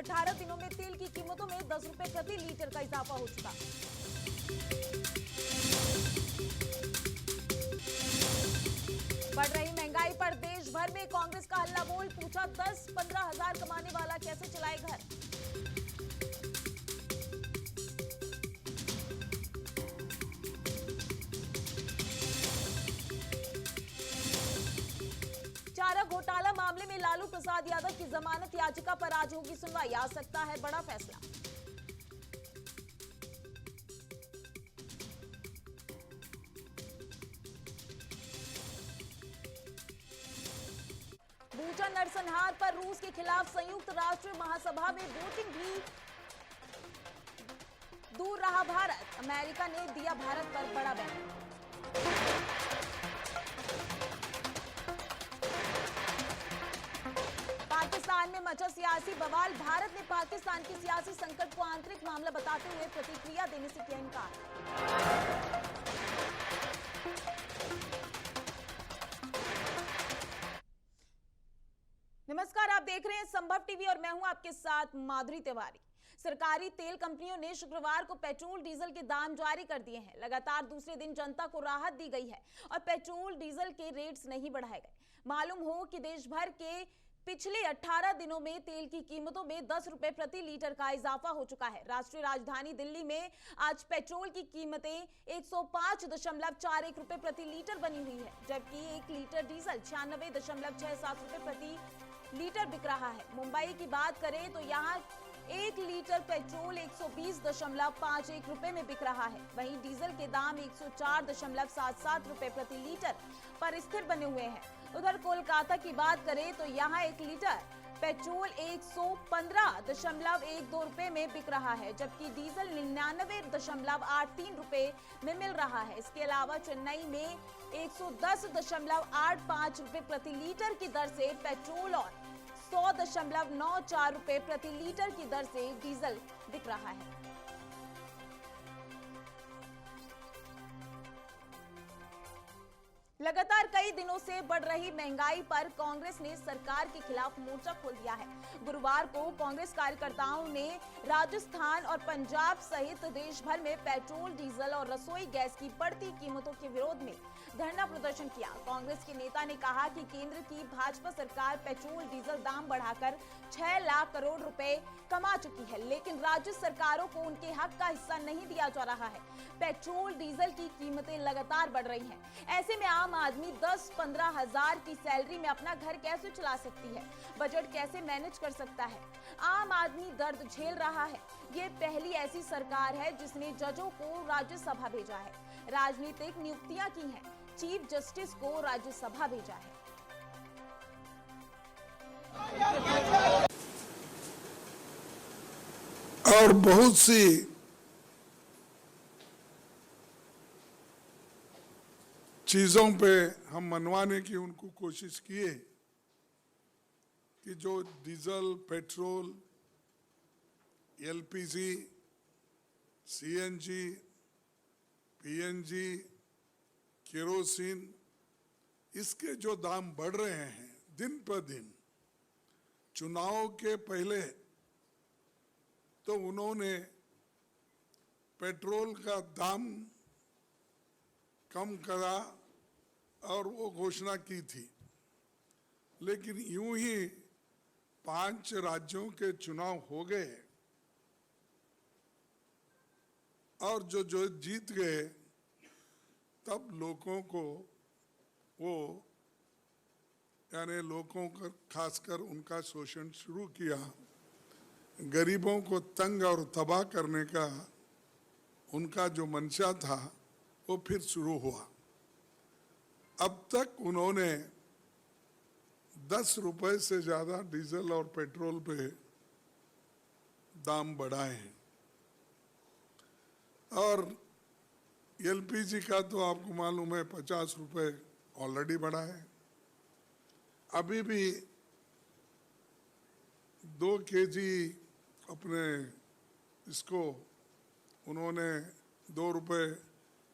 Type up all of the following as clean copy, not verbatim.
18 दिनों में तेल की कीमतों में 10 रुपए प्रति लीटर का इजाफा हो चुका। बढ़ रही महंगाई पर देश भर में कांग्रेस का हल्ला बोल, पूछा 10-15 हजार कमाने वाला कैसे चलाए घर। चारा घोटाला मामले में लालू प्रसाद यादव की जमानत याचिका पर आज होगी सुनवाई, आ सकता है बड़ा फैसला। बूचा नरसंहार पर रूस के खिलाफ संयुक्त राष्ट्र महासभा में वोटिंग भी दूर रहा भारत, अमेरिका ने दिया भारत पर बड़ा बयान। पाकिस्तान में मचा सियासी बवाल, भारत ने पाकिस्तान के सियासी संकट को आंतरिक मामला बताते हुए प्रतिक्रिया देने से किया इनकार। नमस्कार, आप देख रहे हैं संभव टीवी और मैं हूं आपके साथ माधुरी तिवारी। सरकारी तेल कंपनियों ने शुक्रवार को पेट्रोल डीजल के दाम जारी कर दिए हैं। लगातार दूसरे दिन जनता को राहत दी गई है और पेट्रोल डीजल के रेट्स नहीं बढ़ाए गए। मालूम हो कि देश भर के पिछले 18 दिनों में तेल की कीमतों में 10 रुपए प्रति लीटर का इजाफा हो चुका है। राष्ट्रीय राजधानी दिल्ली में आज पेट्रोल की कीमतें 105.41 रुपए प्रति लीटर बनी हुई है, जबकि 1 लीटर डीजल 96.67 रुपए प्रति लीटर बिक रहा है। मुंबई की बात करें तो यहाँ 1 लीटर पेट्रोल 120.51 रुपए में बिक रहा है। वहीं डीजल के दाम 104.77 रुपए प्रति लीटर पर स्थिर बने हुए हैं। उधर कोलकाता की बात करें तो यहाँ 1 लीटर पेट्रोल 115.12 रुपए में बिक रहा है, जबकि डीजल 99.83 रुपए में मिल रहा है। इसके अलावा चेन्नई में 110.85 रुपए प्रति लीटर की दर से पेट्रोल और 100.94 रुपए प्रति लीटर की दर से डीजल बिक रहा है। लगातार कई दिनों से बढ़ रही महंगाई पर कांग्रेस ने सरकार के खिलाफ मोर्चा खोल दिया है। गुरुवार को कांग्रेस कार्यकर्ताओं ने राजस्थान और पंजाब सहित देश भर में पेट्रोल, डीजल और रसोई गैस की बढ़ती कीमतों के विरोध में धरना प्रदर्शन किया। कांग्रेस के नेता ने कहा कि केंद्र की भाजपा सरकार पेट्रोल डीजल दाम बढ़ाकर 6 लाख करोड़ रुपए कमा चुकी है, लेकिन राज्य सरकारों को उनके हक का हिस्सा नहीं दिया जा रहा है। पेट्रोल डीजल की कीमतें लगातार बढ़ रही हैं। ऐसे में आम आदमी 10-15 हजार की सैलरी में अपना घर कैसे चला सकती है, बजट कैसे मैनेज कर सकता है। आम आदमी दर्द झेल रहा है। ये पहली ऐसी सरकार है जिसने जजों को राज्यसभा भेजा है, राजनीतिक नियुक्तियां की हैं, चीफ जस्टिस को राज्यसभा भेजा है। और बहुत सी चीजों पे हम मनवाने की उनको कोशिश किए कि जो diesel, petrol, LPG, CNG, PNG, kerosene, इसके जो दाम बढ़ रहे हैं दिन पर दिन, चुनाव के पहले तो उन्होंने पेट्रोल का दाम कम करा और वो घोषणा की थी, लेकिन यूं ही 5 राज्यों के चुनाव हो गए और जो जीत गए, तब लोगों को वो यानी लोगों का खासकर उनका शोषण शुरू किया। गरीबों को तंग और तबाह करने का उनका जो मंशा था वो फिर शुरू हुआ। अब तक उन्होंने 10 रुपए से ज्यादा डीजल और पेट्रोल पे दाम बढ़ाए हैं और एलपीजी का तो आपको मालूम है 50 रुपए ऑलरेडी बढ़ा है। अभी भी 2 केजी अपने इसको उन्होंने 2 रुपए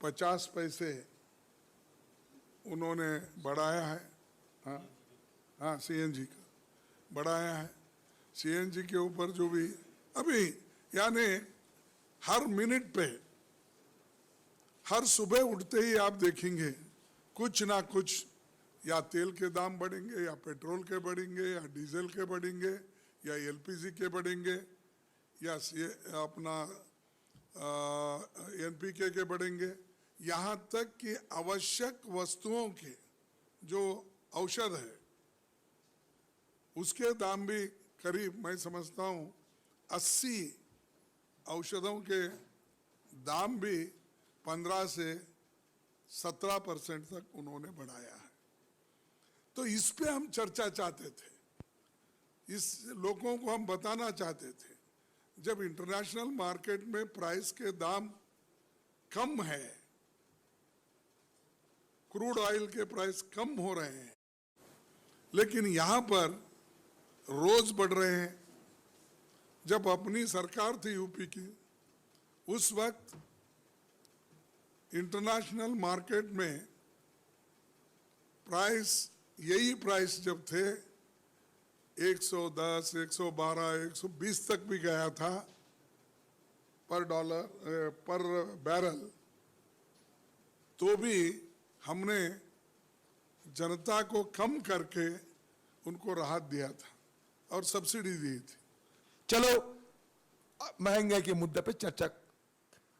50 पैसे उन्होंने बढ़ाया है। हाँ, सीएनजी का बढ़ाया है सीएनजी के ऊपर जो भी अभी यानी हर मिनट पे, हर सुबह उठते ही आप देखेंगे कुछ ना कुछ, या तेल के दाम बढ़ेंगे, या पेट्रोल के बढ़ेंगे, या डीजल के बढ़ेंगे, या एलपीजी के बढ़ेंगे, या अपना एनपीके के बढ़ेंगे, यहाँ तक कि आवश्यक वस्तुओं के जो औषध है उसके दाम भी करीब, मैं समझता हूँ 80 औषधों के दाम भी 15 से 17% तक उन्होंने बढ़ाया है। तो इस पे हम चर्चा चाहते थे, इस लोगों को हम बताना चाहते थे, जब इंटरनेशनल मार्केट में प्राइस के दाम कम है, क्रूड ऑयल के प्राइस कम हो रहे हैं, लेकिन यहां पर रोज बढ़ रहे हैं। जब अपनी सरकार थी यूपी की, उस वक्त इंटरनेशनल मार्केट में प्राइस, यही प्राइस जब थे 110, 112, 120 तक भी गया था पर बैरल, तो भी हमने जनता को कम करके उनको राहत दिया था और सब्सिडी दी थी। चलो महंगाई के मुद्दे पे चर्चा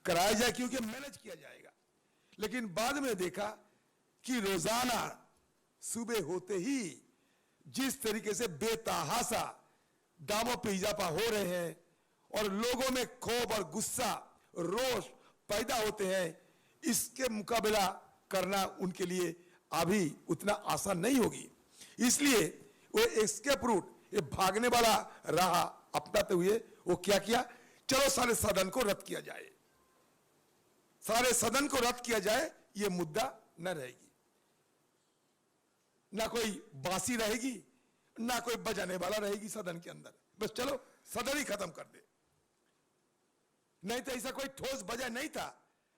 कराया जाए क्योंकि मैनेज किया जाएगा, लेकिन बाद में देखा कि रोजाना सुबह होते ही जिस तरीके से बेतहाशा दामों पे इजाफा हो रहे हैं और लोगों में क्षोभ और गुस्सा, रोष पैदा होते हैं, इसके मुकाबला करना उनके लिए अभी उतना आसान नहीं होगी। इसलिए वो एस्केप रूट, ये भागने वाला राह अपनाते हुए वो क्या किया, चलो सारे सदन को रद्द किया जाए, सारे सदन को रद्द किया जाए, ये मुद्दा न रहेगी, ना कोई बांसी रहेगी, ना कोई बजाने वाला रहेगी सदन के अंदर, बस चलो सदन ही खत्म कर दे। नहीं तो ऐसा कोई ठोस वजह नहीं था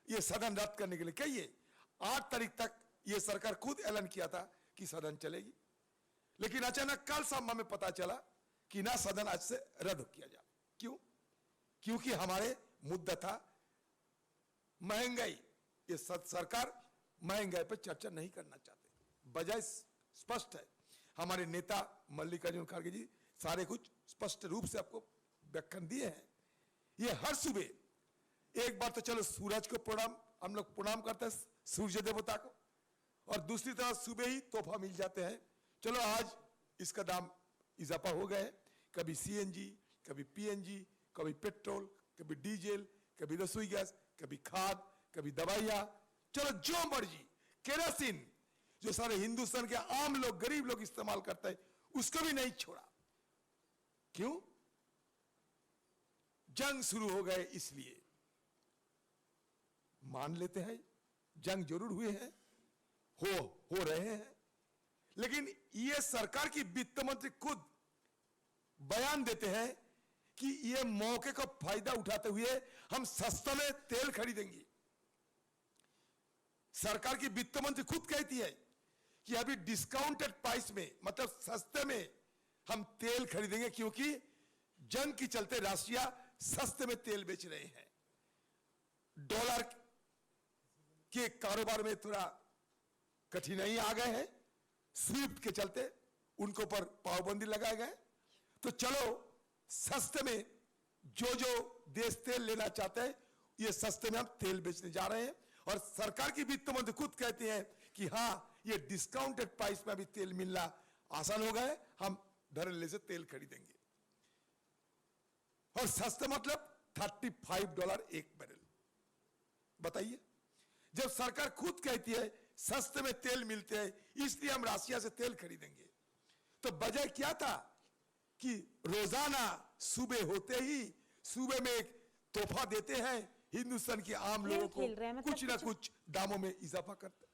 ये सदन रद्द करने के लिए। कहिए 8 तारीख तक ये सरकार खुद ऐलान किया था कि सदन चलेगी, लेकिन अचानक कल शाम में पता चला कि ना सदन आज से रद्द किया जाए। क्यों? क्योंकि हमारे मुद्दा था महंगाई। ये सरकार महंगाई पर चर्चा नहीं करना चाहते, वजह स्पष्ट है। हमारे नेता मल्लिकार्जुन खड़गे जी सारे कुछ स्पष्ट रूप से आपको व्याख्यान दिए हैं। ये हर सुबह एक बार तो चलो सूरज को प्रणाम, हम लोग प्रणाम करते हैं सूर्य देवता को, और दूसरी तरफ सुबह ही तोहफा मिल जाते हैं। चलो आज इसका दाम इजाफा हो गए, कभी सीएनजी, कभी पीएनजी, कभी पेट्रोल, कभी डीजल, कभी रसोई गैस, कभी खाद, कभी दवाइयां, चलो जो मर्जी, केरोसिन जो सारे हिंदुस्तान के आम लोग, गरीब लोग इस्तेमाल करते हैं, उसको भी नहीं छोड़ा। क्यों? जंग शुरू हो गए इसलिए। मान लेते हैं जंग जरूर हुए हैं, हो रहे हैं, लेकिन ये सरकार की वित्त मंत्री खुद बयान देते हैं कि ये मौके का फायदा उठाते हुए हम सस्ता में तेल खरीदेंगे। सरकार की वित्त मंत्री खुद कहती है कि अभी डिस्काउंटेड प्राइस में, मतलब सस्ते में हम तेल खरीदेंगे, क्योंकि जंग के चलते रशिया सस्ते में तेल बेच रहे हैं। डॉलर के कारोबार में थोड़ा कठिनाई आ गए हैं, स्विफ्ट के चलते उनको पर पाबंदी लगाए गए। तो चलो सस्ते में जो देश तेल लेना चाहते हैं, ये सस्ते में हम तेल बेचने जा रहे हैं। और सरकार की वित्त मंत्री खुद कहते हैं कि हाँ, ये डिस्काउंटेड प्राइस में अभी तेल मिलना आसान हो गया है, हम धड़ल्ले से तेल खरीदेंगे। और सस्ते मतलब $35 एक बैरल। बताइए, जब सरकार खुद कहती है सस्ते में तेल मिलते हैं इसलिए हम रशिया से तेल खरीदेंगे, तो वजह क्या था कि रोजाना सुबह होते ही सुबह में एक तोहफा देते हैं हिंदुस्तान के आम लोगों को, कुछ ना कुछ दामों में इजाफा करते।